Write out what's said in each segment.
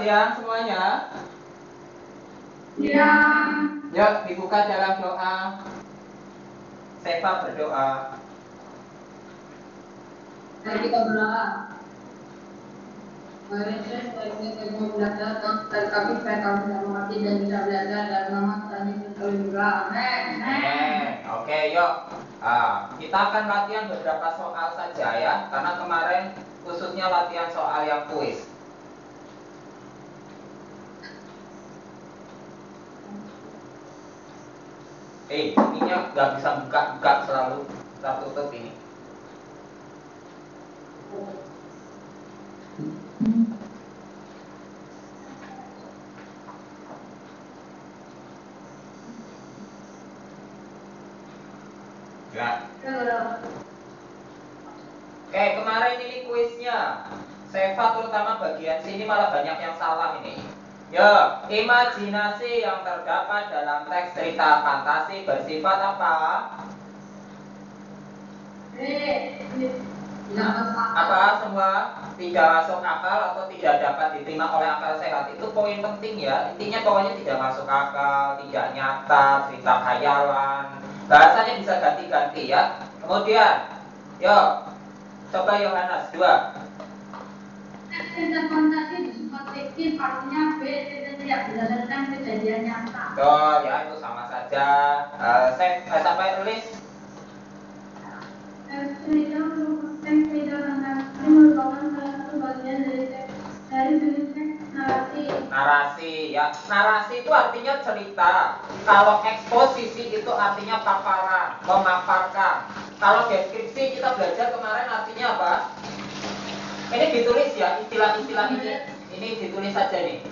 kalian semuanya? Ya. Yuk dibuka dalam doa. Seva berdoa. Mari kita berdoa. Mari kita belajar dan kami supaya kami bisa mengerti dan bisa belajar dan nama Tuhan Yesus kami berdoa. Amin. Amin. Oke, yuk. Kita akan latihan beberapa soal saja ya, karena kemarin khususnya latihan soal yang kuis. Ininya nggak bisa buka selalu tertutup ini. Ya. Oke, kemarin ini kuisnya. Seva terutama bagian sini malah banyak yang salah ini. Ya, imajinasi yang terdapat dalam teks cerita fantasi bersifat apa? Apa semua? Tidak masuk akal atau tidak dapat diterima oleh akal sehat. Itu poin penting ya. Intinya pokoknya tidak masuk akal, tidak nyata, cerita khayalan. Bahasanya bisa ganti-ganti ya. Kemudian, yuk, coba Yohanes 2. Cerita fantasi bersifat fiktif artinya B tidak berdasarkan kejadian nyata. Oh ya, itu sama saja. Sampai tulis. Cerita fantasi merupakan salah satu bagian dari jenis teks narasi. Narasi ya. Narasi itu artinya cerita. Kalau eksposisi itu artinya paparan, memaparkan. Kalau deskripsi kita belajar kemarin artinya apa? Ini ditulis ya, istilah-istilah ini. Ini ditulis saja nih.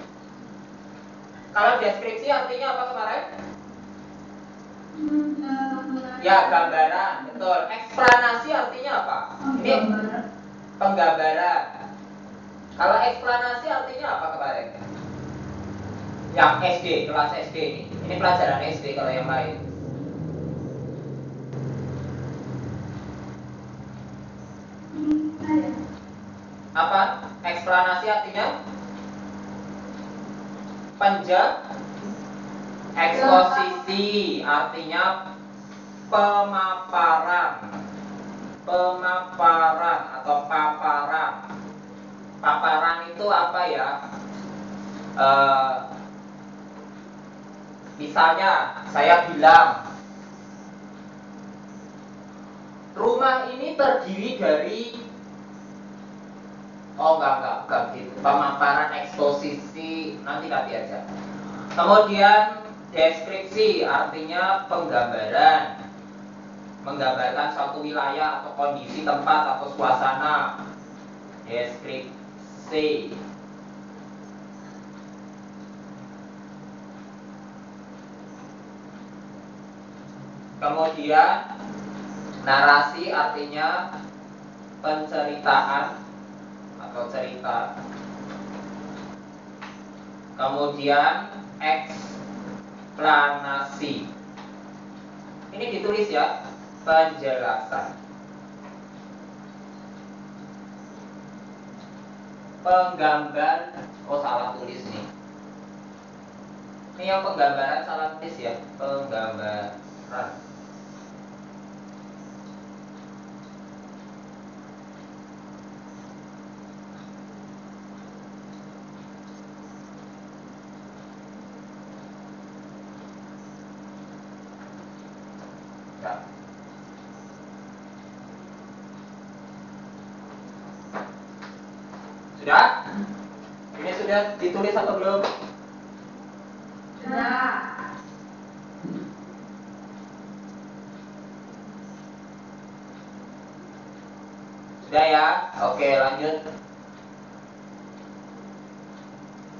Kalau deskripsi artinya apa kemarin? Ya, gambaran, betul. Eksplanasi artinya apa? Ini penggambaran. Kalau eksplanasi artinya apa kemarin? Yang SD, kelas SD ini. Ini pelajaran SD kalau yang lain. Apa? Eksplanasi artinya? Eksposisi artinya pemaparan. Pemaparan atau paparan. Paparan itu apa ya? Misalnya saya bilang rumah ini terdiri dari bukan gitu. Pemaparan, eksposisi, nanti aja. Kemudian deskripsi artinya penggambaran, menggambarkan suatu wilayah atau kondisi tempat atau suasana. Deskripsi. Kemudian narasi artinya penceritaan atau cerita. Kemudian eksplanasi. Ini ditulis ya, penjelasan. Penggambar, salah tulis nih. Ini yang penggambaran salah tulis ya, penggambaran. Sudah? Ini sudah ditulis atau belum? Sudah. Sudah ya? Oke, lanjut.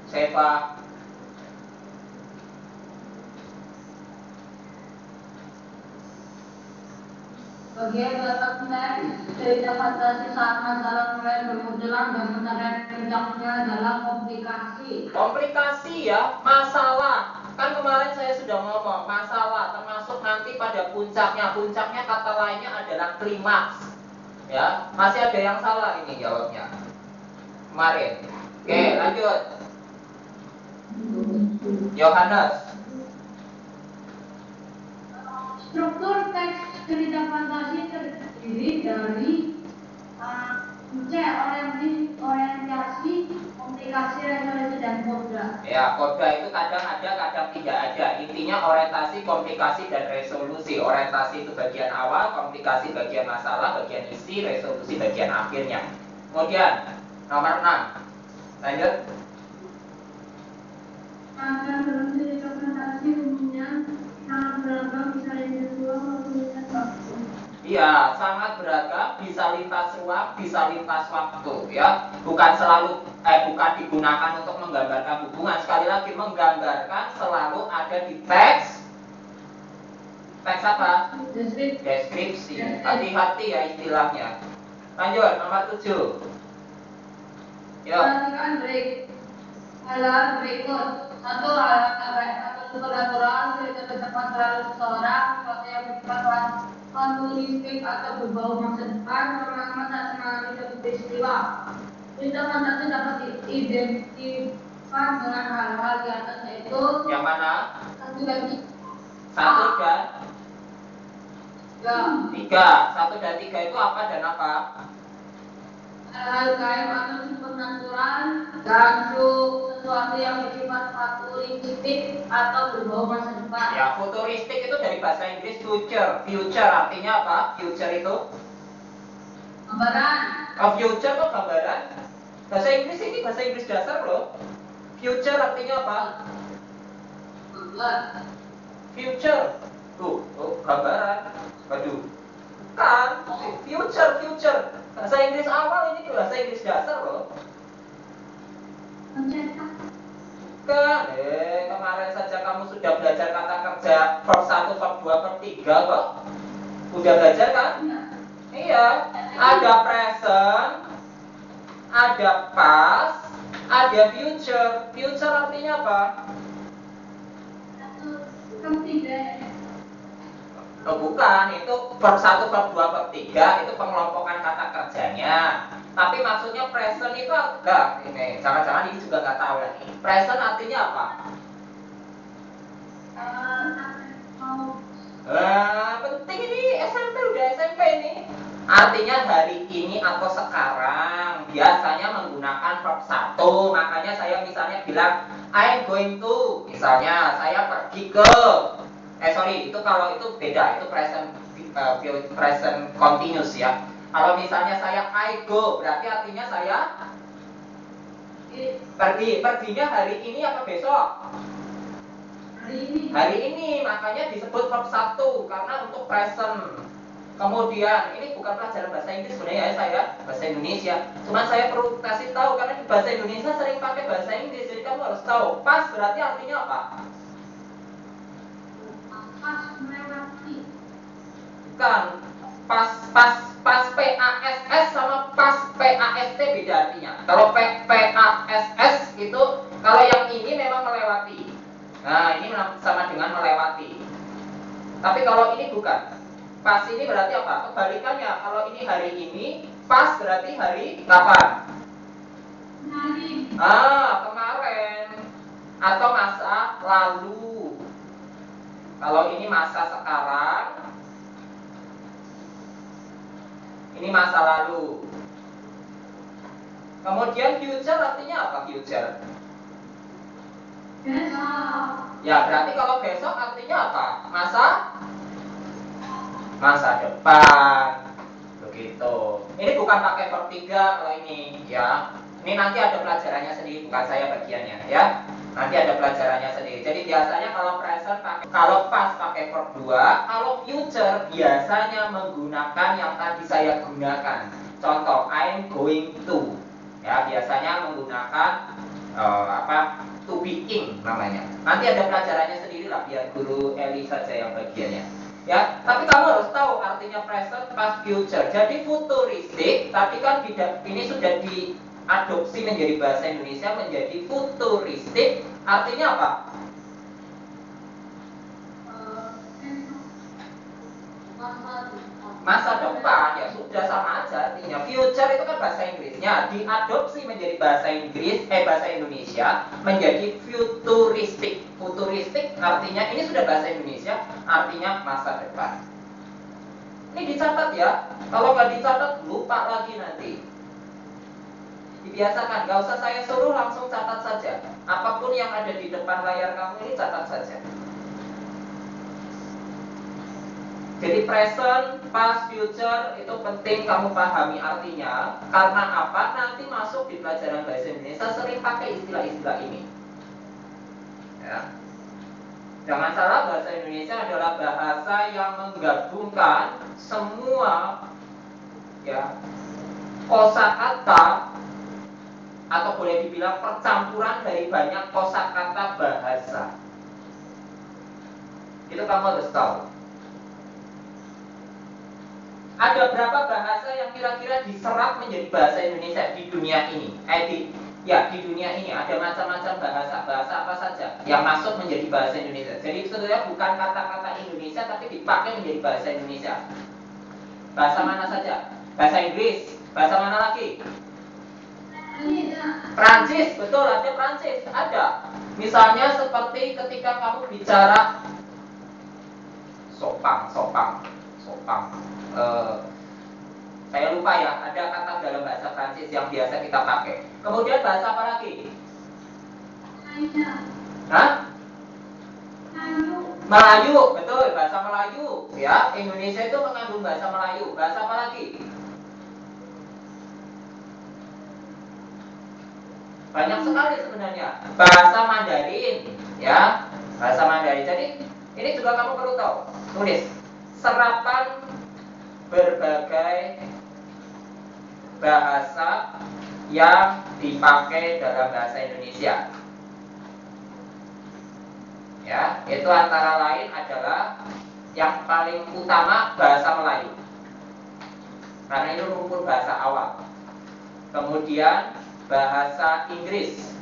Seva. Bagian dalam teks cerita fantasi saat masalah mulai bermunculan dan pencarian puncaknya adalah komplikasi. Komplikasi ya, masalah. Kan kemarin saya sudah ngomong masalah, termasuk nanti pada puncaknya. Puncaknya kata lainnya adalah klimaks. Ya, masih ada yang salah ini jawabnya. Kemarin. Oke, lanjut. Yohanes. Struktur teks cerita fantasi terdiri dari orientasi, komunikasi, resolusi, dan koda. Ya, koda itu kadang ada, kadang tidak ada. Intinya orientasi, komunikasi, dan resolusi. Orientasi itu bagian awal, komunikasi bagian masalah, bagian isi, resolusi bagian akhirnya. Kemudian, nomor 6. Lanjut. Akan dalam cerita fantasi umumnya sangat beragam, bisa lintas ruang maupun lintas waktu. Iya, sangat beragam, bisa lintas ruang, bisa lintas waktu, ya. Bukan digunakan untuk menggambarkan hubungan. Sekali lagi, menggambarkan selalu ada di teks. Teks apa? Deskripsi. Hati-hati ya istilahnya. Lanjut, nomor 7. Yuk. Perhatikan hal berikut. Satu, supernatural, cerita tentang terlalu seseorang, sesuatu yang bersifat fantastik atau berbau masa depan, pertama saat mengalami suatu peristiwa. Cerita fantasi dapat diidentikan dengan hal-hal di atas, yaitu yang mana? satu dan tiga. 1 dan 3 itu apa dan apa? Hal-hal gaib atau supernatural, langsung sesuatu yang bersifat futuristik atau berbau masa depan. Ya, futuristik itu dari bahasa Inggris future. Future artinya apa? Future itu Gambaran. Future kok gambaran? Bahasa Inggris ini bahasa Inggris dasar loh. Future artinya apa? Future. Tuh, gambaran. Waduh. Kan, future. Bahasa Inggris awal ini bahasa Inggris dasar loh. Kan, kemarin saja kamu sudah belajar kata kerja verb 1, verb 2, verb 3 kok. Udah belajar kan? Iya. Ada present, ada past, ada future. Future artinya apa? Oh, bukan, itu verb 1, verb 2, verb 3 itu pengelompokan kata kerjanya. Tapi maksudnya present itu enggak. Ini, jangan-jangan ini juga nggak tahu lagi. Present artinya apa? Penting ini SMP, udah SMP ini. Artinya hari ini atau sekarang. Biasanya menggunakan verb 1. Makanya saya misalnya bilang I'm going to. Misalnya saya pergi ke. Itu kalau itu beda, itu present continuous ya. Kalau misalnya saya I go, berarti artinya saya pergi. Perginya hari ini apa besok? Hari ini, makanya disebut verb 1 karena untuk present. Kemudian ini bukan pelajaran bahasa Inggris sebenarnya ya, saya bahasa Indonesia. Cuma saya perlu kasih tahu karena di bahasa Indonesia sering pakai bahasa Inggris, jadi kamu harus tahu. Pas berarti artinya apa? Bukan. Pas PASS sama pas PAST beda artinya. Kalau PASS itu kalau yang ini memang melewati. Nah, ini sama dengan melewati. Tapi kalau ini bukan. Pas ini berarti apa? Kebalikannya. Kalau ini hari ini, pas berarti hari kapan? Kemarin. Atau masa lalu. Kalau ini masa sekarang, ini masa lalu. Kemudian future artinya apa future? Ya, berarti kalau besok artinya apa? Masa depan. Begitu. Ini bukan pakai verb 3 kalau ini, ya. Ini nanti ada pelajarannya sendiri, bukan saya bagiannya, ya. Nanti ada pelajarannya sendiri. Jadi biasanya kalau present kalau pas pakai verb 2, kalau future biasanya menggunakan yang tadi saya gunakan. Contoh, I'm going to. Ya, biasanya menggunakan to be in namanya. Nanti ada pelajarannya sendiri lah, biar guru Eli saja yang bagiannya. Ya, tapi kamu harus tahu artinya present, past, future. Jadi futuristik, tapi kan ini sudah diadopsi menjadi bahasa Indonesia menjadi futuristik. Artinya apa? Masa depan, ya sudah sama aja artinya. Future itu kan bahasa Inggrisnya, diadopsi menjadi bahasa Indonesia menjadi futuristik. Futuristik artinya ini sudah bahasa Indonesia, artinya masa depan. Ini dicatat ya. Kalau nggak dicatat, lupa lagi nanti. Dibiasakan, nggak usah saya suruh, langsung catat saja. Apapun yang ada di depan layar kamu ini catat saja. Jadi present, past, future itu penting kamu pahami artinya. Karena apa? Nanti masuk di pelajaran bahasa Indonesia sering pakai istilah-istilah ini. Ya. Jangan salah, bahasa Indonesia adalah bahasa yang menggabungkan semua ya kosakata atau boleh dibilang percampuran dari banyak kosakata bahasa. Itu kamu harus tahu. Ada berapa bahasa yang kira-kira diserap menjadi bahasa Indonesia di dunia ini? Di dunia ini ada macam-macam bahasa apa saja yang masuk menjadi bahasa Indonesia. Jadi sebetulnya bukan kata-kata Indonesia tapi dipakai menjadi bahasa Indonesia. Bahasa mana saja? Bahasa Inggris. Bahasa mana lagi? Prancis, betul, ada Prancis, ada. Misalnya seperti ketika kamu bicara sopang. Saya lupa ya, ada kata dalam bahasa Prancis yang biasa kita pakai. Kemudian bahasa apa lagi? Hah? Melayu, betul, bahasa Melayu. Ya, Indonesia itu mengandung bahasa Melayu. Bahasa apa lagi? Banyak sekali sebenarnya. Bahasa Mandarin, ya, bahasa Mandarin. Jadi ini juga kamu perlu tahu. Tulis serapan berbagai bahasa yang dipakai dalam bahasa Indonesia. Ya, itu antara lain adalah yang paling utama bahasa Melayu. Karena itu rumpun bahasa awal. Kemudian bahasa Inggris,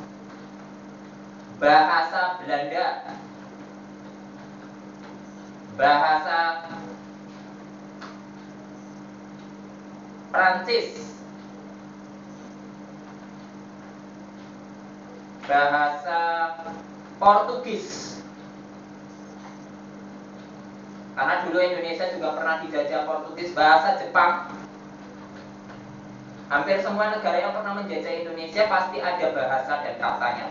bahasa Belanda, bahasa Prancis, bahasa Portugis. Karena dulu Indonesia juga pernah dijajah Portugis. Bahasa Jepang. Hampir semua negara yang pernah menjajah Indonesia pasti ada bahasa dan katanya.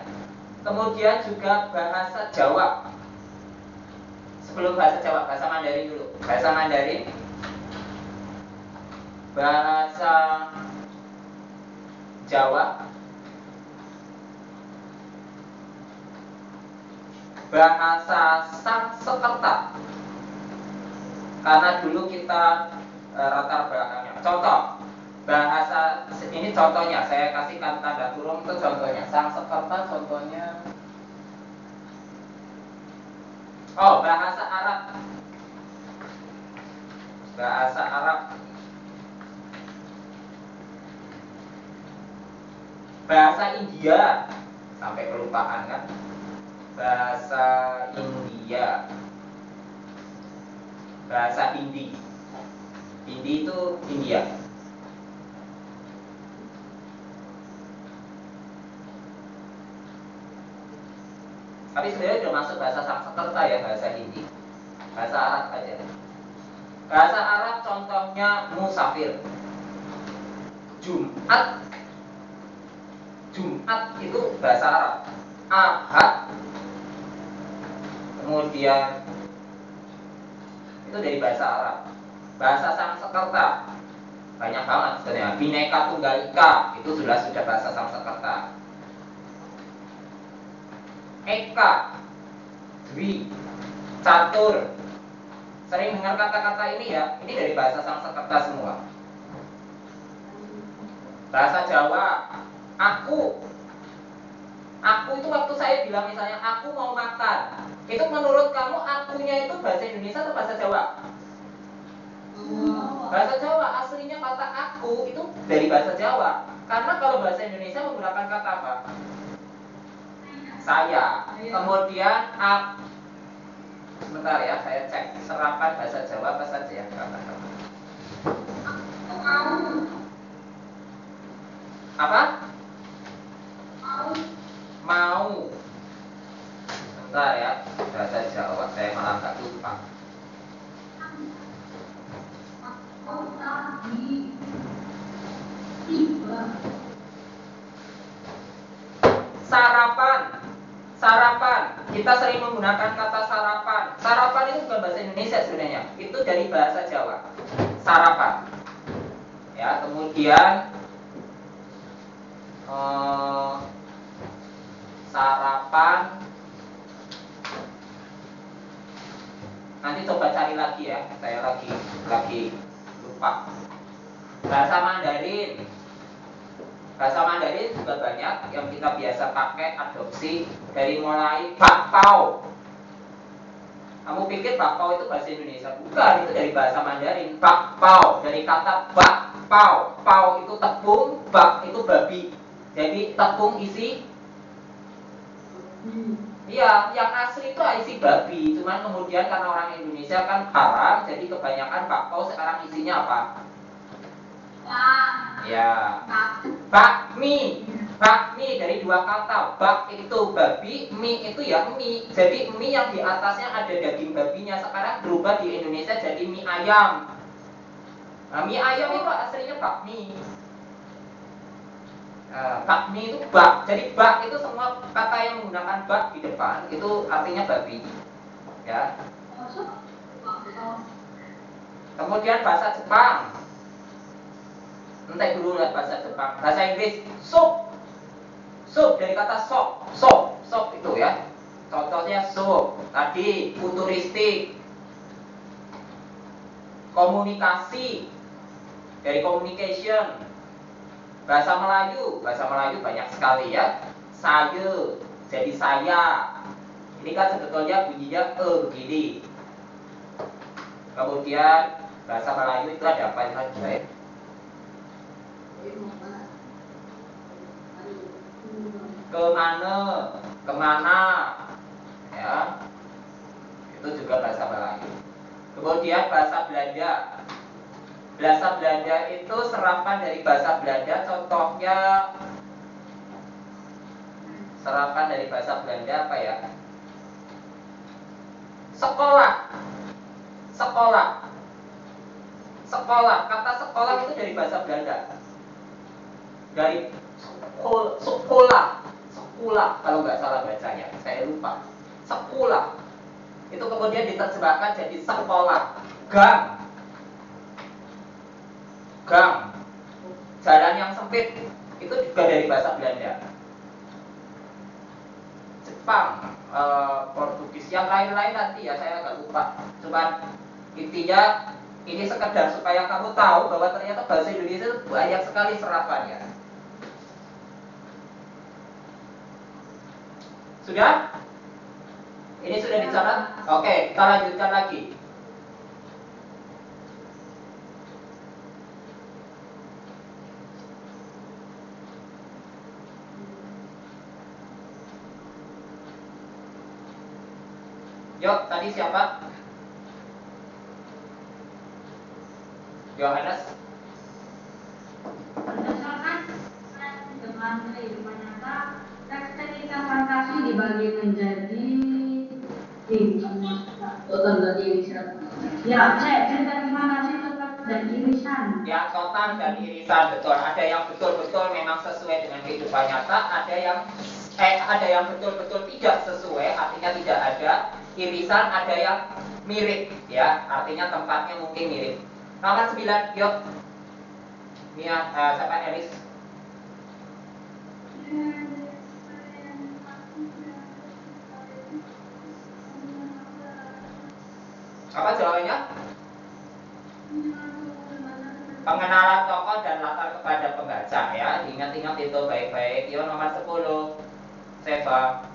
Kemudian juga bahasa Jawa. Sebelum bahasa Jawa, bahasa Mandarin dulu. Bahasa Mandarin, bahasa Jawa, bahasa Sanskerta. Karena dulu kita latar belakangnya. Contoh, bahasa ini contohnya, saya kasihkan tanda kurung itu contohnya. Sanskerta contohnya. Oh, bahasa Arab. Bahasa Arab. Bahasa India. Sampai kelupaan kan? Bahasa India. Bahasa Hindi. Hindi itu India. Tapi sebenarnya sudah masuk bahasa Sanskerta ya, bahasa Hindi. Bahasa Arab aja. Bahasa Arab contohnya musafir. Jumat. Jumat itu bahasa Arab. Ahad. Kemudian itu dari bahasa Arab. Bahasa Sanskerta banyak banget sebenarnya. Bhinneka Tunggal Ika itu sudah bahasa Sanskerta. Eka, Dwi, Catur. Sering dengar kata-kata ini ya. Ini dari bahasa Sanskerta semua. Bahasa Jawa, aku. Aku itu waktu saya bilang misalnya aku mau makan, itu menurut kamu akunya itu bahasa Indonesia atau bahasa Jawa? Bahasa Jawa, aslinya kata aku itu dari bahasa Jawa. Karena kalau bahasa Indonesia menggunakan kata apa? Saya. Kemudian sebentar ya, saya cek serapan bahasa Jawa apa saja ya kata-kata. Apa? Mau. Bentar ya, bahasa Jawa saya malah nggak lupa. Sarapan. Sarapan. Kita sering menggunakan kata sarapan. Sarapan itu bukan bahasa Indonesia sebenarnya. Itu dari bahasa Jawa. Sarapan. Ya, kemudian sarapan. Nanti coba cari lagi ya. Saya lagi lupa. Bahasa Mandarin. Bahasa Mandarin juga banyak yang kita biasa pakai adopsi, dari mulai bakpao. Kamu pikir bakpao itu bahasa Indonesia? Bukan, itu dari bahasa Mandarin. Bakpao, dari kata bakpao. Pao itu tepung, bak itu babi. Jadi tepung isi, iya, yang asli itu isi babi. Cuman kemudian karena orang Indonesia kan haram, jadi kebanyakan bakpao sekarang isinya apa? Ya, bakmi. Bakmi dari dua kata. Bak itu babi, mie itu ya mie. Jadi mie yang di atasnya ada daging babinya. Sekarang berubah di Indonesia jadi mie ayam. Nah, mie ayam itu aslinya bakmi. Bakmi itu bak. Jadi bak itu semua kata yang menggunakan bak di depan itu artinya babi. Ya. Kemudian bahasa Jepang. Nanti dulu lihat bahasa Jepang. Bahasa Inggris, soup. Soup dari kata sop. Sop itu ya. Contohnya soup. Tadi futuristik. Komunikasi dari communication. Bahasa Melayu banyak sekali ya. Saya jadi saya. Ini kan sebetulnya bunyinya begini. Kemudian bahasa Melayu itu ada apa saja? Kemana, ya, itu juga bahasa Melayu. Kemudian bahasa Belanda. Bahasa Belanda itu serapan dari bahasa Belanda. Contohnya serapan dari bahasa Belanda apa ya? Sekolah. Kata sekolah itu dari bahasa Belanda. Dari sekolah kalau nggak salah bacanya, saya lupa. Sekolah itu kemudian diterjemahkan jadi sekolah. Gang, jalan yang sempit itu juga dari bahasa Belanda. Jepang, Portugis, yang lain-lain nanti ya saya agak lupa. Cuman intinya ini sekedar supaya kamu tahu bahwa ternyata bahasa Indonesia itu banyak sekali serapannya. Sudah? Ini sudah dicatat? Oke, kita lanjutkan lagi. Yuk, tadi siapa? Yohanes. Berdasarkan dengan kehidupan nyata, teks cerita fantasi dibagi menjadi cerita fantasi total dan irisan. Ya, total dan irisan, betul. Ada yang betul-betul memang sesuai dengan kehidupan nyata, ada yang betul-betul tidak sesuai, artinya tidak ada irisan, ada yang mirip, ya, artinya tempatnya mungkin mirip. Nomor 9, yuk. Mia, siapa Elis? Apa jawabannya? Pengenalan tokoh dan latar kepada pembaca, ya. Ingat-ingat itu baik-baik. Yuk, nomor 10. Seva.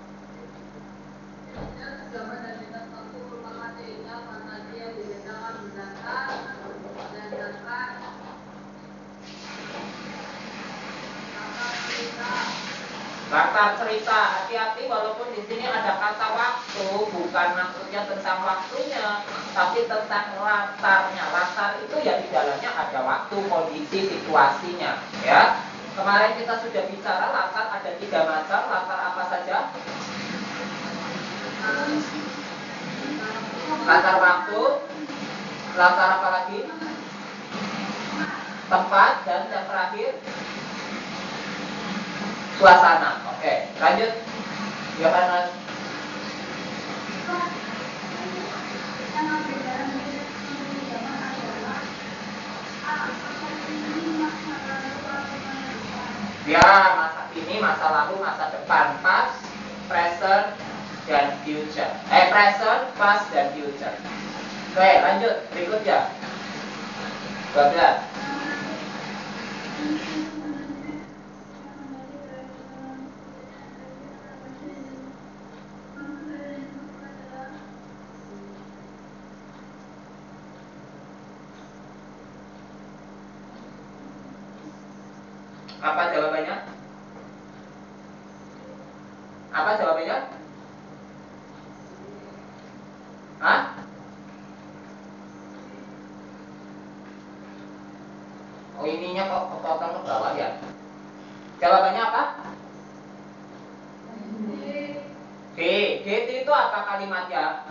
Latar cerita, hati-hati walaupun di sini ada kata waktu, bukan maksudnya tentang waktunya, tapi tentang latarnya. Latar itu ya di dalamnya ada waktu, kondisi, situasinya, ya. Kemarin kita sudah bicara latar ada 3 macam. Latar apa saja? Latar waktu, latar apa lagi? Tempat, dan yang terakhir suasana. Oke, lanjut. Yohanes. Ya, masa ini, masa lalu, masa depan. Past, present, dan future. Present, past, dan future. Oke, lanjut. Berikutnya 12. Apa jawabannya? Apa jawabannya? Hah? Oh, ininya kok kepotong ke bawah ya? Jawabannya apa? D. D itu apa kalimatnya?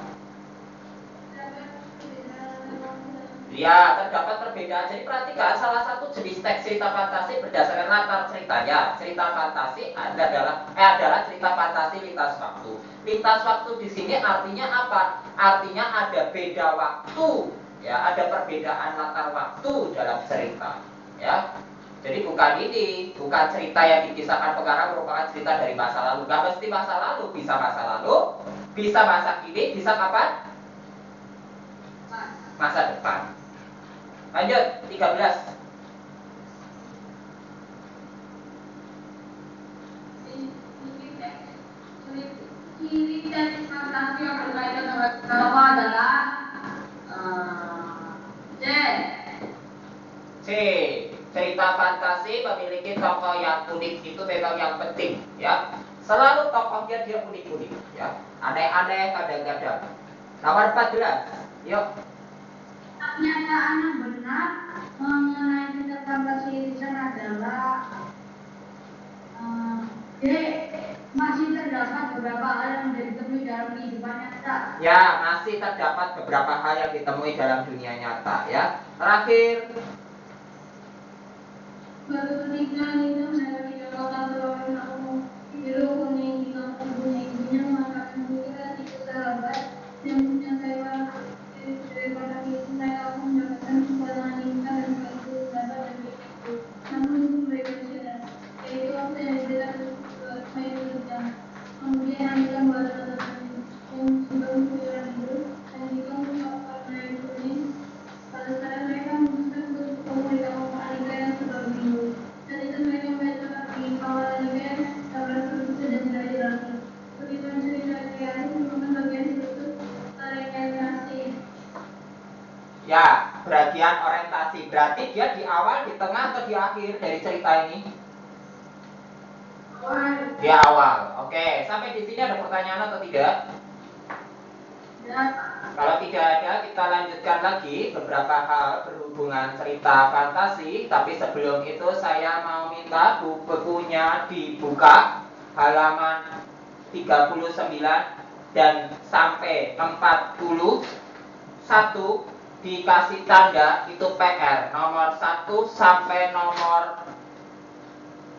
Ya, terdapat perbedaan. Jadi perhatikan, salah satu jenis teks cerita fantasi berdasarkan latar ceritanya. Cerita fantasi adalah cerita fantasi lintas waktu. Lintas waktu di sini artinya apa? Artinya ada beda waktu, ya, ada perbedaan latar waktu dalam cerita, ya. Jadi bukan cerita yang dikisahkan pengarang merupakan cerita dari masa lalu. Gak mesti masa lalu, bisa masa kini, bisa kapan? Masa depan. Lanjut, 13. Ciri teks fantasi yang berkaitan dengan tokoh adalah C. Cerita fantasi memiliki tokoh yang unik, itu memang yang penting, ya. Selalu tokohnya dia unik-unik, ya. Aneh-aneh kadang-kadang. Nomor 14. Yuk. Pernyataan yang benar mengenai cerita fantasi Irisan adalah D. Masih terdapat beberapa hal yang ditemui dalam kehidupan nyata. Ya, masih terdapat beberapa hal yang ditemui dalam dunia nyata, ya. Terakhir. Baru ketika itu saya tidak tahu aku biru kuning di kampung bunyinya mengatakan juga tidak sahabat yang punya saya daripada itu saya akan mendapatkan kebahagiaan insan dan itu dapat dan itu. Namun itu mereka tidak. Yaitu apa yang tidak saya kerja. Kemudian ada bahasa yang sudah berjalan itu dan jika mengucapkan naik kuning pada saat mereka memutuskan untuk komunikasi Alika yang sudah minggu. Dan itu mereka mengatakan di awal Alika kabar tersebut dan tidak lagi. Begitu cerita dia itu merupakan bagian struktur orientasi. Ya, bagian orientasi. Berarti dia di awal, di tengah, atau di akhir dari cerita ini? Di awal. Oke, sampai di sini ada pertanyaan atau tidak? Ya. Kalau tidak ada, kita lanjutkan lagi beberapa hal berhubungan cerita fantasi. Tapi sebelum itu saya mau minta bukunya dibuka halaman 39 dan sampai 41, dikasih tanda itu PR nomor 1 sampai nomor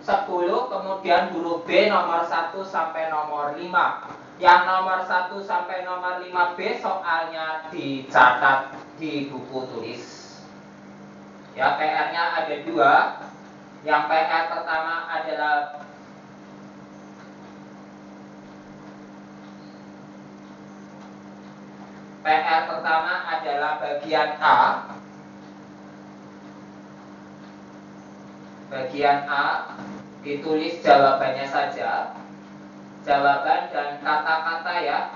10, kemudian huruf B nomor 1 sampai nomor 5. Yang nomor 1 sampai nomor 5B soalnya dicatat di buku tulis. Ya, PR-nya ada 2. Yang PR pertama adalah bagian A. Bagian A ditulis jawabannya saja. Jawaban dan kata-kata, ya.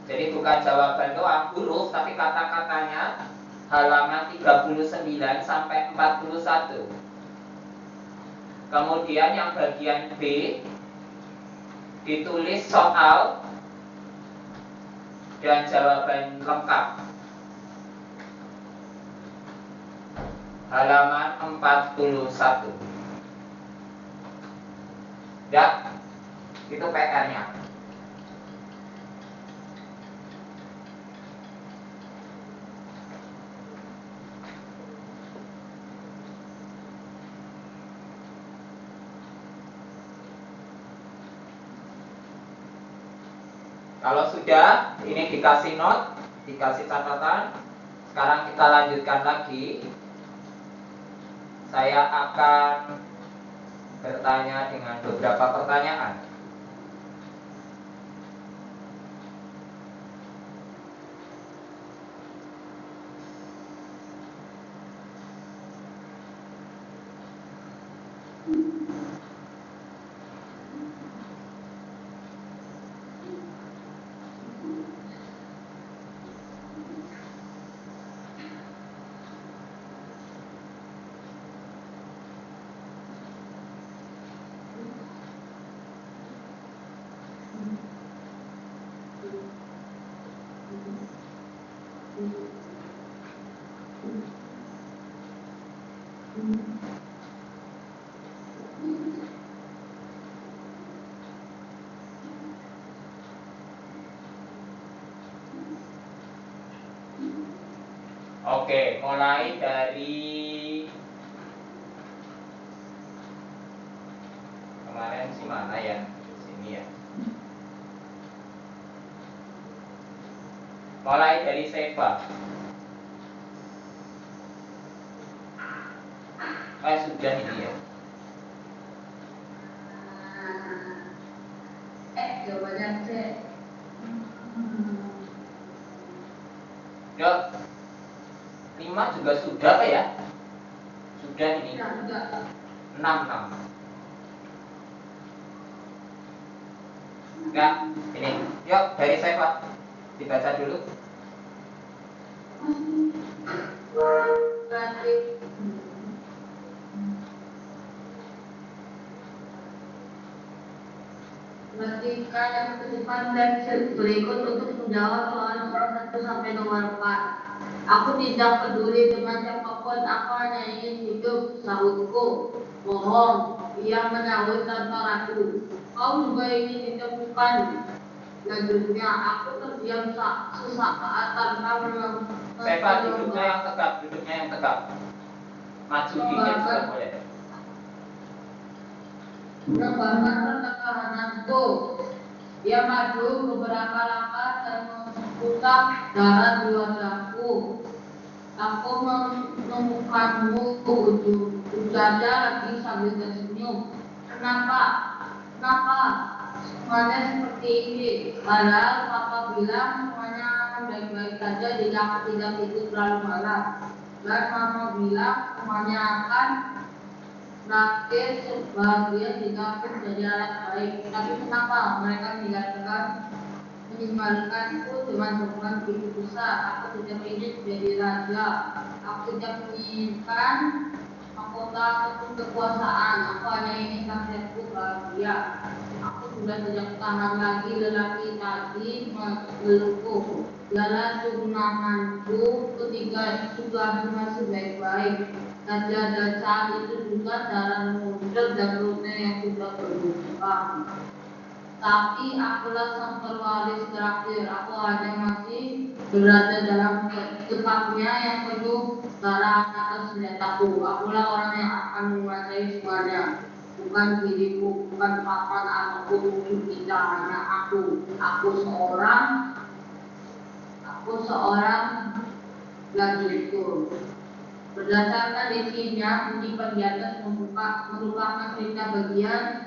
Jadi bukan jawaban doang, huruf, tapi kata-katanya halaman 39 sampai 41. Kemudian yang bagian B ditulis soal dan jawaban lengkap. Halaman 41. Ya. Itu PR-nya. Kalau sudah, ini dikasih note, dikasih catatan. Sekarang kita lanjutkan lagi. Saya akan bertanya dengan beberapa pertanyaan. Oke, mulai dari kemarin si mana ya? Sini ya. Mulai dari Seva. Sudah ini ya. Jawabannya C. Yuk. 5 juga sudah Pak ya? Sudah ini. Ya, sudah. 6. Enggak, ini. Yuk, dari saya Pak. Dibaca dulu. Ketika yang kedepan dan berikut untuk menjawab soal nomor 1 sampai nomor 4. Aku tidak peduli dengan siapapun, aku hanya ingin hidup, sahutku. Bohong, ia menyahut tanpa ragu. Kau juga ingin hidup bukan? Lanjutnya, aku terdiam sesaat tanpa Seva, duduknya yang tegap. Maju dikit juga boleh. Menebarkan perlahananku. Dia maju beberapa langkah dan mengusap darah di wajahku. Aku menemukanmu, ujarnya lagi sambil tersenyum. Kenapa? Semuanya seperti ini. Padahal Papa bilang semuanya akan baik-baik saja jika aku tidak tidur terlalu malam. Dan Mama bilang semuanya akan berakhir sebahagia jika aku menjadi anak baik. Tapi kenapa mereka meninggalkanku dengan beban begitu besar? Aku tidak ingin menjadi raja. Aku tidak menginginkan mahkota ataupun kekuasaan. Aku hanya ingin rakyatku bahagia. Aku sudah tidak tahan lagi lelaki tadi melukku. Dalam tunanganku ketika sudah masih baik-baik. Raja dan saat itu juga darah muncul dan perutnya yang sudah berbuka. Tapi akulah sang pewaris terakhir. Aku hanya masih berada dalam tempatnya yang penuh darah atas senjataku. Akulah orang yang akan menguasai semuanya. Bukan diriku, bukan papan ataupun musuh kita, hanya aku. Aku seorang lanjutku. Berdasarkan isinya, kutipan di atas merupakan cerita bagian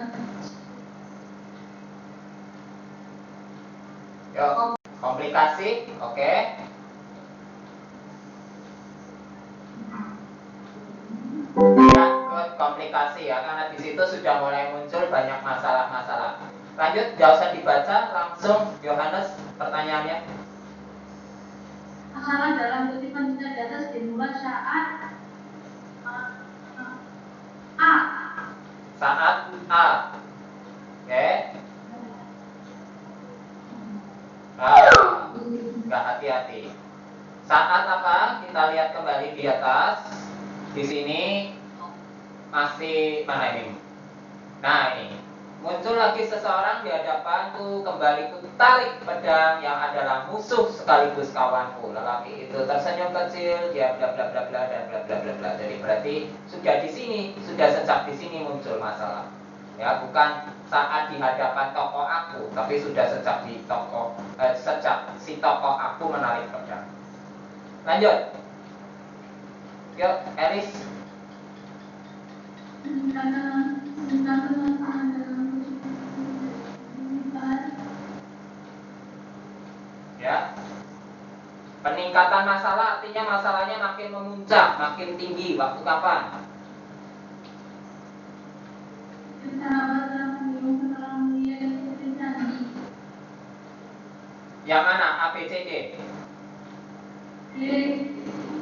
komplikasi, oke. Ikut komplikasi ya, karena di situ sudah mulai muncul banyak masalah-masalah. Lanjut, gak usah dibaca, langsung Yohanes pertanyaannya. masalah dalam kutipan kita di atas dimulai saat A. Saat A. Oke. Nggak hati-hati. Saat apa? Kita lihat kembali di atas. Di sini masih mana ini? Nah ini. muncul lagi seseorang di hadapan tuh, kembali ku tarik pedang yang adalah musuh sekaligus kawanku. Lelaki itu tersenyum kecil, dia bla bla bla bla dan bla bla bla bla. Jadi berarti sudah di sini, sudah sejak di sini muncul masalah. Ya, bukan saat di hadapan tokoh aku, tapi sudah sejak sejak si tokoh aku menarik pedang. Lanjut. Yuk, Elis. Ya. Peningkatan masalah artinya masalahnya makin memuncak, makin tinggi. Waktu kapan? Yang mana? A, B, C, D?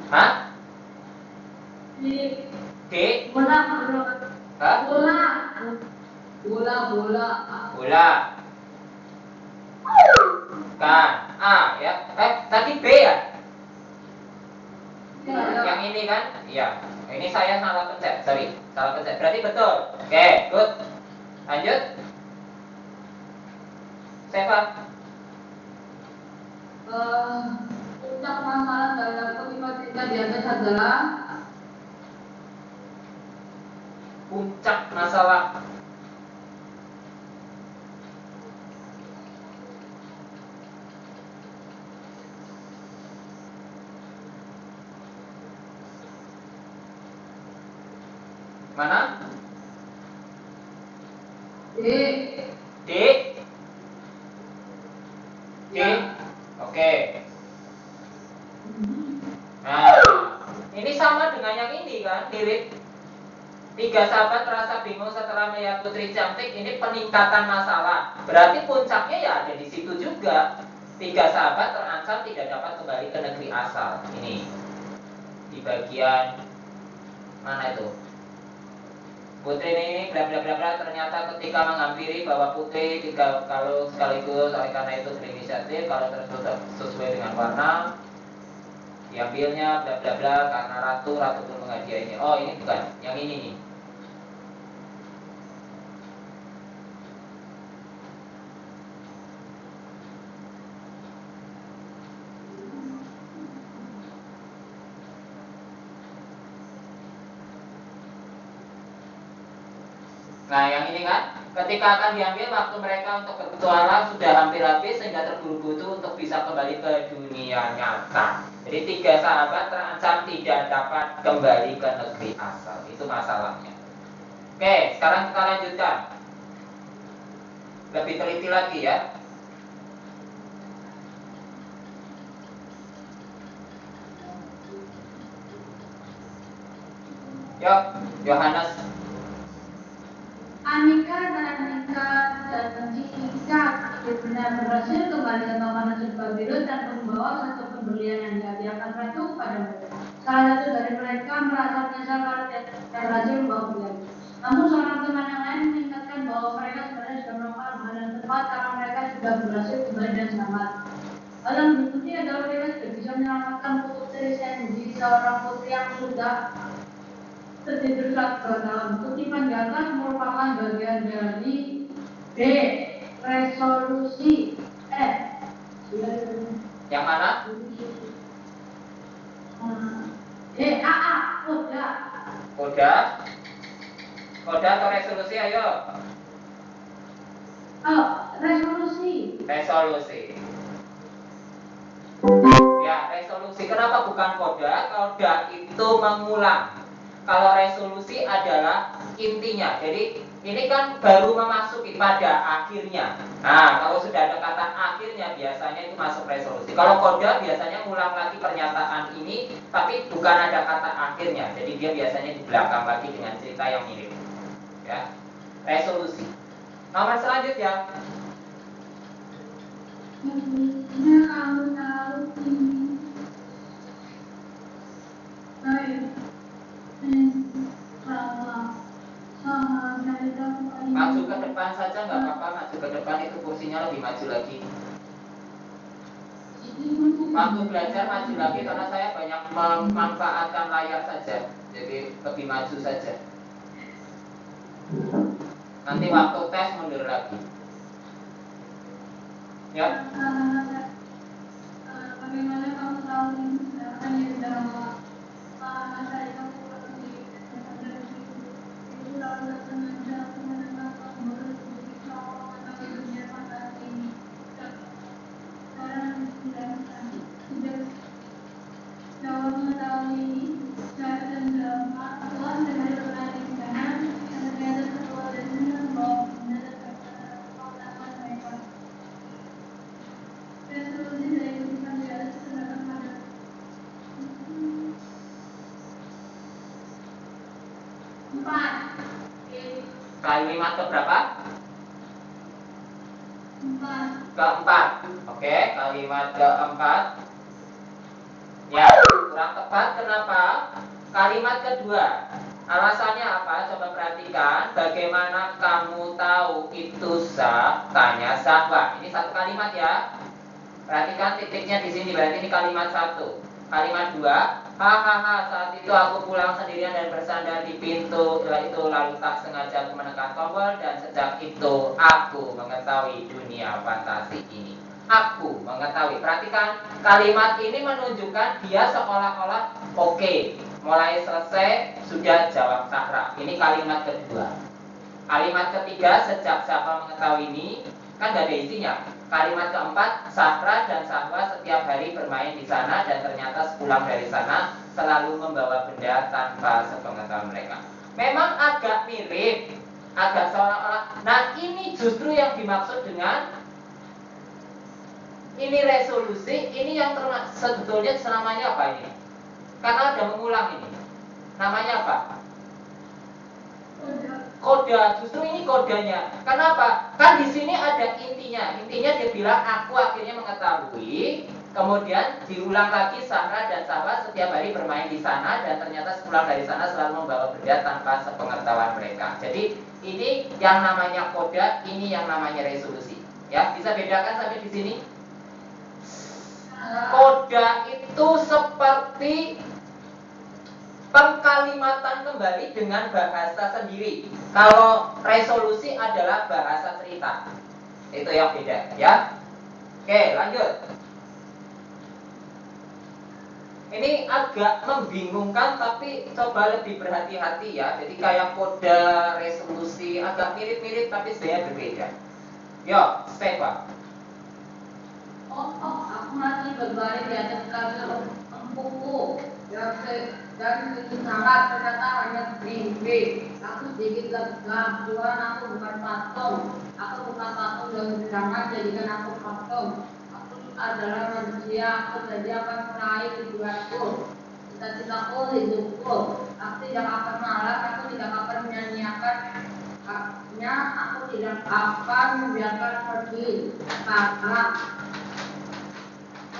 Hah? D? Bola. Hah? Bola. Kan. A ya. Tadi B ya? Yang ini kan? Iya. Ini saya salah pencet, sorry. Salah pencet. Berarti betul. Oke, good. Lanjut. Siapa? Puncak masalah dalam kelima di atas adalah Puncak masalah. Mana? D. D. Oke. Nah, ini sama dengan yang ini kan, mirip. 3 sahabat merasa bingung setelah melihat putri cantik. Ini peningkatan masalah. Berarti puncaknya ya ada di situ juga. 3 sahabat terancam tidak dapat kembali ke negeri asal. Ini di bagian mana itu? Putri ini bla bla bla bla, ternyata ketika menghampiri bahwa putri kalau sekaligus oleh karena itu berinisiatif, kalau tersebut sesuai dengan warna diambilnya bla bla bla karena ratu pun menghadiahinya. Oh, ini bukan, yang ini nih. Nah, yang ini kan, ketika akan diambil waktu mereka untuk berpetualang sudah hampir habis sehingga terburu-buru untuk bisa kembali ke dunia nyata. Jadi 3 sahabat terancam tidak dapat kembali ke negeri asal. Itu masalahnya. Oke, sekarang kita lanjutkan. Lebih teliti lagi ya. Yuk, Yohanes. Anika dan Jika benar berhasil kembali ke makanan serba biru dan membawa satu pemberian yang dihadiahkan ratu kepada mereka. Salah satu dari mereka merasa menyesal karena tidak berhasil membawa berlian. Namun seorang teman yang lain mengingatkan bahwa mereka sebenarnya sudah melakukan hal yang tepat karena mereka sudah berhasil kembali dan selamat. Hal yang berikutnya adalah mereka sudah bisa menyelamatkan putri Sandy, seorang putri yang sudah tertidur saat dalam kutipan di atas merupakan bagian dari B. Resolusi Yang mana? Koda atau resolusi, ayo. Resolusi. Ya, resolusi. Kenapa bukan koda? Koda itu mengulang. Kalau resolusi adalah intinya. Jadi ini kan baru memasuki pada akhirnya. Nah, kalau sudah ada kata akhirnya biasanya itu masuk resolusi. Kalau koda biasanya ulang lagi pernyataan ini, tapi bukan ada kata akhirnya. Jadi dia biasanya di belakang lagi dengan cerita yang mirip. Ya, resolusi. Nomor selanjutnya. Maju ke depan saja nggak apa-apa, maju ke depan itu kursinya lebih maju lagi. Waktu belajar maju lagi karena saya banyak memanfaatkan layar saja, jadi lebih maju saja. Nanti waktu tes mundur lagi. Ya. Bagaimana kamu tahu ini sedangkan yang dalam saya kamu itu lalu sengaja aku mendengar kamu berbisik soal tentang dunia fantasi ini. Sekarang sudah jauh mengetahui ini, saya dan dapat telah mendengar perbincangan dan ternyata sebuah dari membawa benda dan kekuatan mereka. Resolusi dari kehidupan di atas terdapat pada empat. Kalimat keberapa? Keempat. Oke, kalimat keempat. Ya, kurang tepat. Kenapa? Kalimat kedua. Alasannya apa? Coba perhatikan. Bagaimana kamu tahu itu sah? Tanya Sahwa. Ini satu kalimat ya. Perhatikan titiknya di sini. Berarti ini kalimat satu. Kalimat dua. Hahaha, saat itu aku pulang sendirian dan bersandar di pintu itu, lalu tak sengaja aku menekan tombol dan sejak itu aku mengetahui dunia fantasi ini. Aku mengetahui. Perhatikan, kalimat ini menunjukkan dia seolah-olah oke. Mulai selesai sudah jawab Sahra. Ini kalimat kedua. Kalimat ketiga, sejak Sahra mengetahui ini, kan gak ada isinya. Kalimat keempat, Sahra dan Sahwa setiap hari bermain di sana dan ternyata sepulang dari sana selalu membawa benda tanpa sepengetahuan mereka. Memang agak mirip, agak seolah-olah. Nah, ini justru yang dimaksud dengan ini resolusi, ini yang sebetulnya namanya apa ini? Karena ada mengulang ini. Namanya apa? Koda, justru ini kodanya. Kenapa? Kan di sini ada intinya. Intinya dia bilang aku akhirnya mengetahui. Kemudian diulang lagi Sahra dan Sahwa setiap hari bermain di sana dan ternyata sepulang dari sana selalu membawa benda tanpa sepengetahuan mereka. Jadi ini yang namanya koda, ini yang namanya resolusi. Ya, bisa bedakan sampai di sini? Koda itu seperti pengkalimatan kembali dengan bahasa sendiri. Kalau resolusi adalah bahasa cerita. Itu yang beda, ya. Oke, lanjut. Ini agak membingungkan, tapi coba lebih berhati-hati ya. Jadi kayak koda, resolusi, agak mirip-mirip tapi sebenarnya berbeda. Yo, Stefan. Aku masih berbaring di atas kasur empukku dan sangat ternyata hanya mimpi. Aku sedikit lega, Tuhan, aku bukan patung. Aku bukan patung dan jangan jadikan aku patung. Aku adalah manusia, aku jadi akan meraih tujuanku. Cita-citaku, hidupku. Aku tidak akan malas, aku tidak akan menyanyiakan haknya, aku tidak akan membiarkan pergi. Karena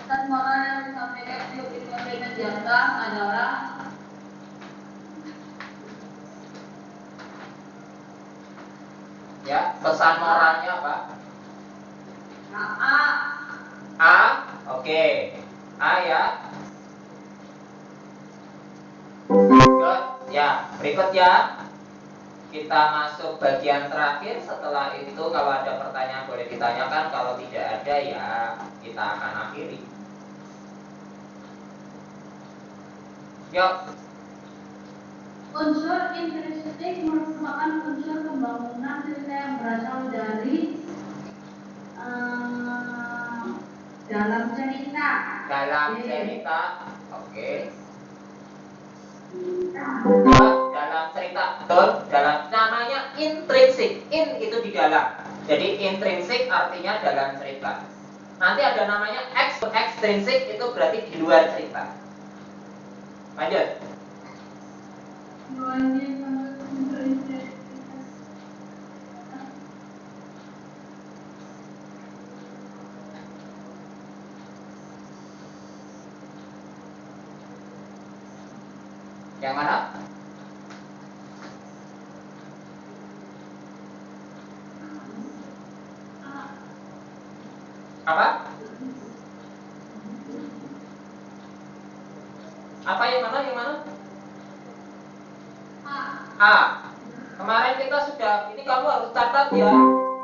pesan moral yang disampaikan di video di atas adalah ya, pesan moralnya apa? A, oke. A ya. Good. Ya, berikut ya. Kita masuk bagian terakhir. Setelah itu kalau ada pertanyaan boleh ditanyakan. Kalau tidak ada ya kita akan akhiri. Yuk. unsur intrinsik merupakan unsur pembangunan cerita yang berasal dari dalam cerita. Dalam cerita, oke. Dalam cerita, betul. Dalam namanya intrinsik. In itu di dalam. Jadi intrinsik artinya dalam cerita. Nanti ada namanya ekstrinsik, itu berarti di luar cerita. Lanjut. Yang mana? Apa? Apa yang mana? Yang mana? A. Kemarin kita sudah, ini kamu harus catat ya.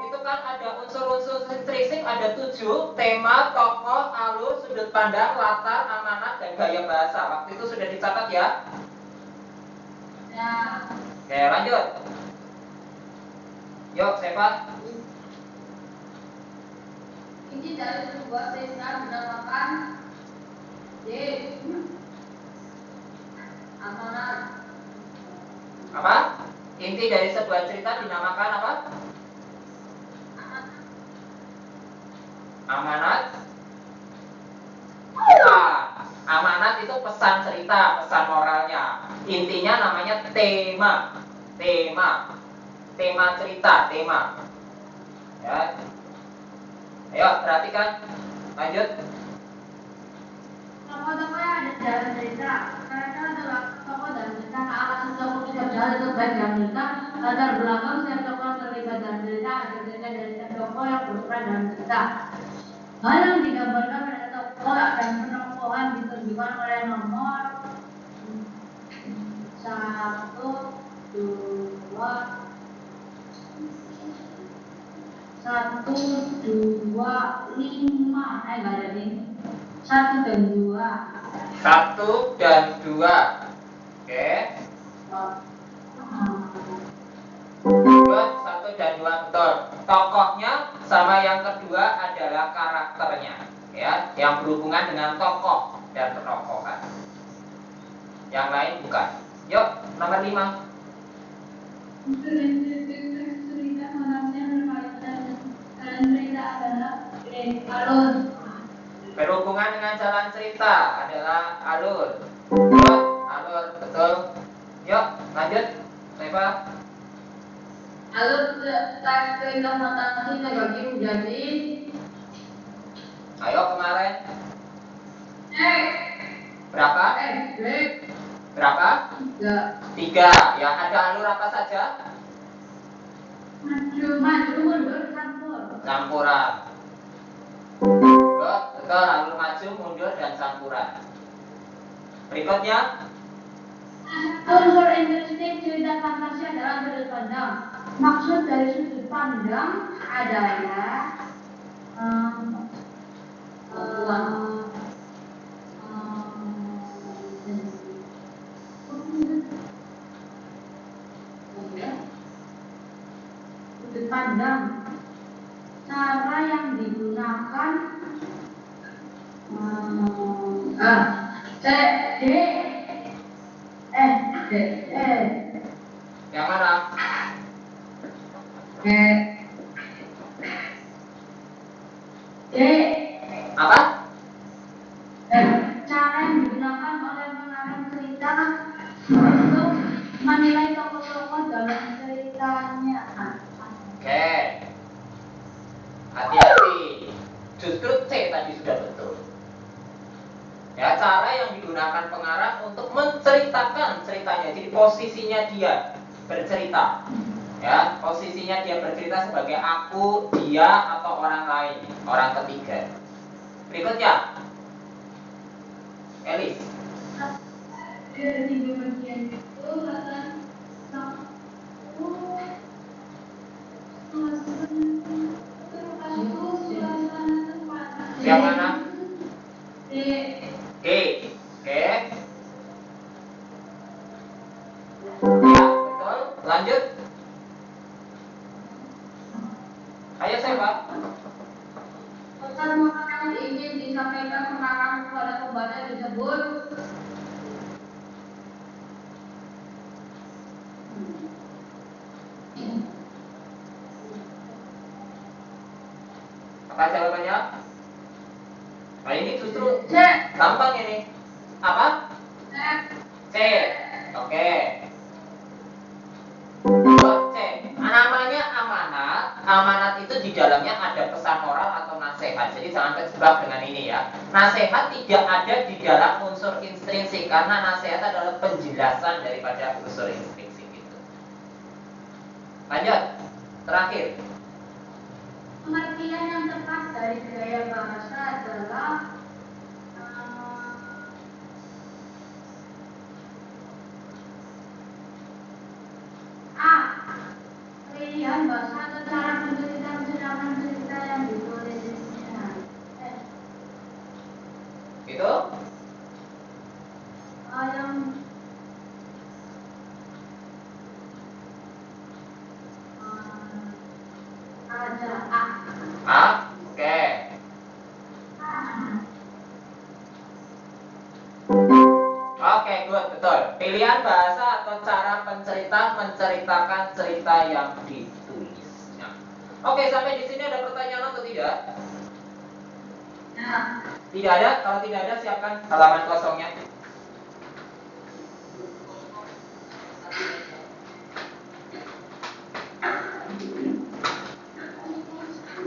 Itu kan ada unsur-unsur intrinsik, ada 7, tema, tokoh, alur, sudut pandang, latar, amanat, dan gaya bahasa. Waktu itu sudah dicatat ya. Ya. Oke, lanjut. Yuk, siapa? Ini dari sebuah cerita dinamakan amanat. Apa? Inti dari sebuah cerita dinamakan apa? Amanat. Amanat itu pesan cerita, pesan moralnya. Intinya namanya tema. Tema cerita, tema. Ya. Ayo, perhatikan. Lanjut. Tokoh-tokohnya ada dalam cerita. Mereka adalah tokoh dalam cerita. Alasan tokoh setiap jalan itu baik dalam cerita. Latar belakang setiap tokoh terlibat dalam cerita. Ada cerita dari setiap tokoh yang berperan dalam cerita. Hal yang digambarkan pada tokoh dan penokohan ditunjukkan oleh nomor 1, 2, 5. Enggak ada ini. 1 dan 2. 1 dan 2. Oke. Good, 1 dan 2 betul. Tokohnya sama yang kedua adalah karakternya, ya, yang berhubungan dengan tokoh dan penokohan. Yang lain bukan. Yuk, nomor 5. Cerita menariknya berkaitan dengan cerita adalah alur. Berhubungan dengan jalan cerita adalah alur. Good, alur betul. Yuk, lanjut. Siapa? Alur cerita fantasi terbagi menjadi Ayo kemarin. Berapa? Berapa? 3. Ya, ada alur apa saja? Maju, mundur, campur. Campuran. Good, betul, alur maju, mundur, dan campuran. Berikutnya. Unsur intrinsik cerita fantasi adalah sudut pandang. Maksud dari sudut pandang adalah sudut pandang, cara yang digunakan Yang mana? Apa? Cara yang digunakan oleh pengarang cerita untuk menilai tokoh-tokoh dalam ceritanya. Oke. Hati-hati. Justru C tadi sudah betul. Ya, cara yang digunakan pengarang untuk menceritakan ceritanya. Jadi posisinya dia bercerita. Ya, posisinya dia bercerita sebagai aku, dia, atau orang lain, orang ketiga. Berikutnya. Elis. Dari 3 bagian itu latar yang mana? D. Oke. Ya, betul. Lanjut. Ayo siapa? Pesan moral yang ingin disampaikan pengarang kepada pembaca disebut Apa jawabannya? Nah, ini justru C. gampang ini. Apa? C. Oke. C. Namanya amanat. Amanat itu di dalamnya ada pesan moral atau nasihat. Jadi jangan terjebak dengan ini ya. Nasihat tidak ada di dalam unsur intrinsik karena nasihat adalah penjelasan daripada unsur intrinsik itu. Lanjut. Terakhir. Pengertian yang tepat dari gaya bahasa adalah A. Itu yang ada A. Oke. Oke, good, betul. Pilihan bahasa atau cara pencerita menceritakan cerita yang ditulisnya. Oke, sampai di sini ada pertanyaan atau tidak? Tidak ada. Kalau tidak ada, siapkan halaman kosongnya.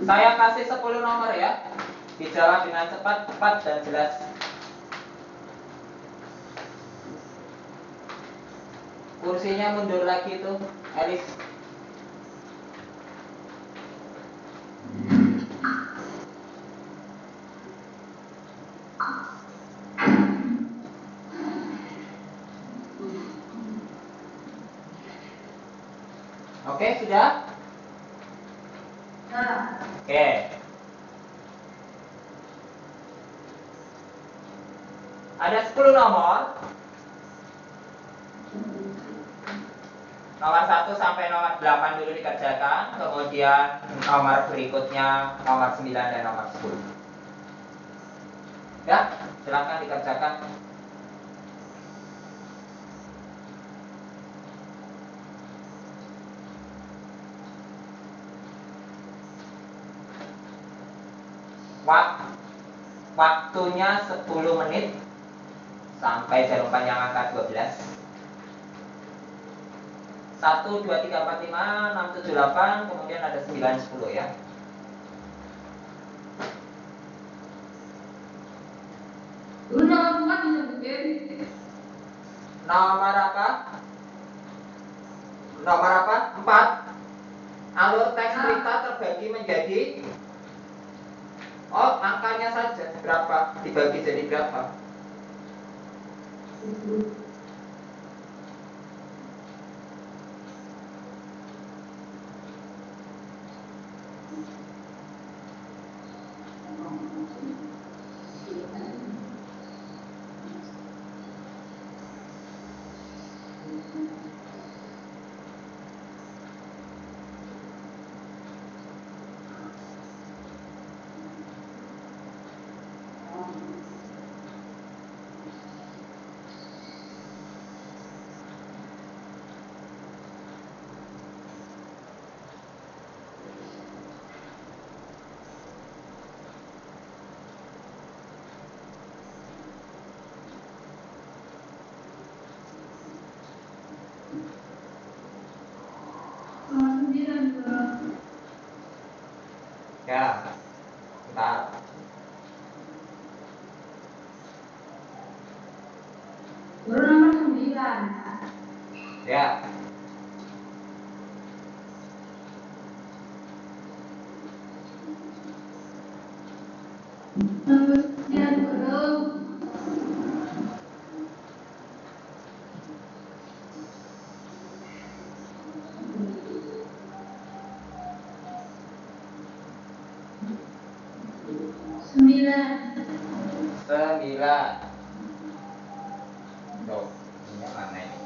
Saya kasih 10 nomor ya. Dijawab dengan cepat, dan jelas. Kursinya mundur lagi tuh, Elis. Oke, sudah? Oke. Ada 10 nomor. Nomor 1 sampai nomor 8 dulu dikerjakan, kemudian nomor berikutnya nomor 9 dan nomor 10. Ya, silakan dikerjakan. Waktunya 10 menit sampai jawaban yang angka 12. 1, 2, 3, 4, 5, 6, 7, 8, kemudian ada 9, 10 ya. Nomor apa? Nomor apa? 4. Alur teks cerita terbagi menjadi angkanya saja berapa? Dibagi jadi berapa? Ya, bentar. Baru nomor 9. Ya. Nomor 9 baru. Sembilan. Tuh, ini mana ini?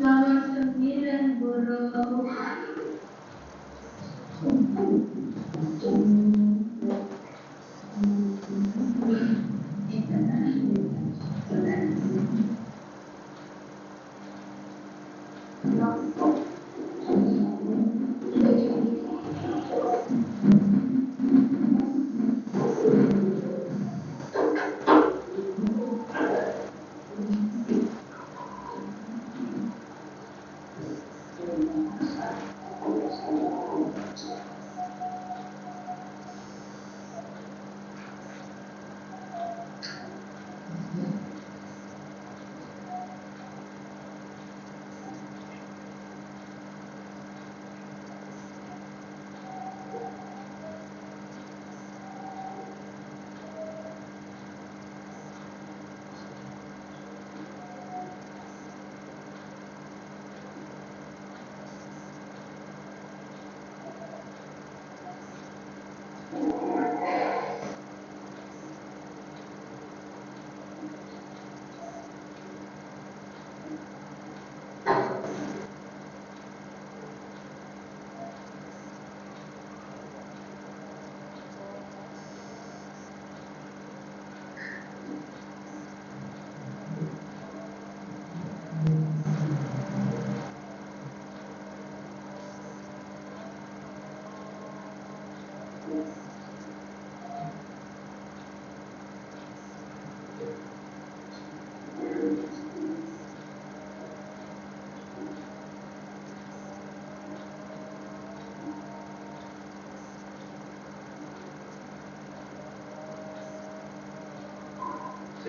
Nomor 9 baru.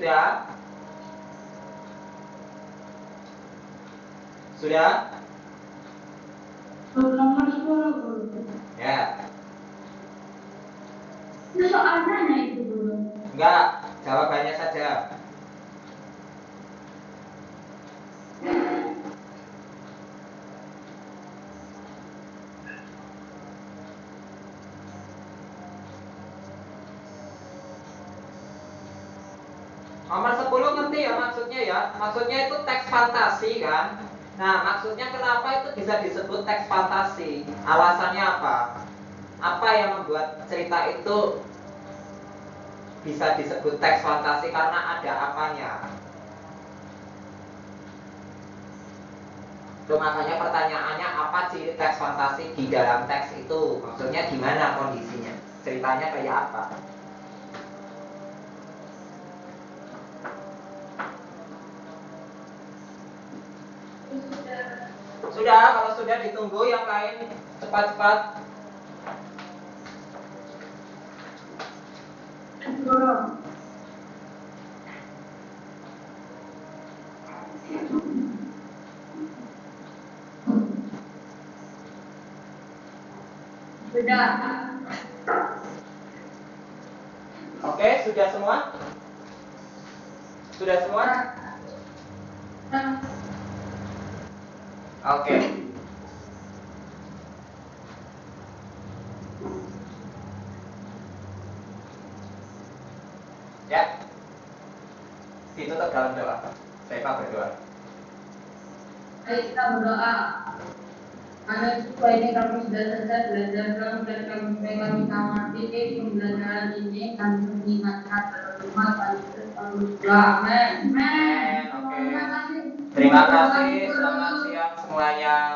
Sudah? Sudah? Nomor 10 guru. Ya. Itu soalnya itu guru. Enggak, jawabannya saja. Nomor 10 ngerti ya maksudnya ya? Maksudnya itu teks fantasi kan? Nah, maksudnya kenapa itu bisa disebut teks fantasi? Alasannya apa? Apa yang membuat cerita itu bisa disebut teks fantasi? Karena ada apanya? Itu makanya pertanyaannya apa ciri teks fantasi di dalam teks itu? Maksudnya gimana kondisinya? Ceritanya kayak apa? Sudah, kalau sudah ditunggu yang lain cepat-cepat. Guru. Sudah. Oke, sudah semua? Sudah semua? Oke. Ya. Ditutup dalam doa. Saya berdoa. Ayo kita berdoa. Karena siswa ini kami sudah selesai belajar kami dan kami amati pembelajaran ini kami mengingatkan terima kasih amin. Oke. Terima kasih. Selamat siang semuanya.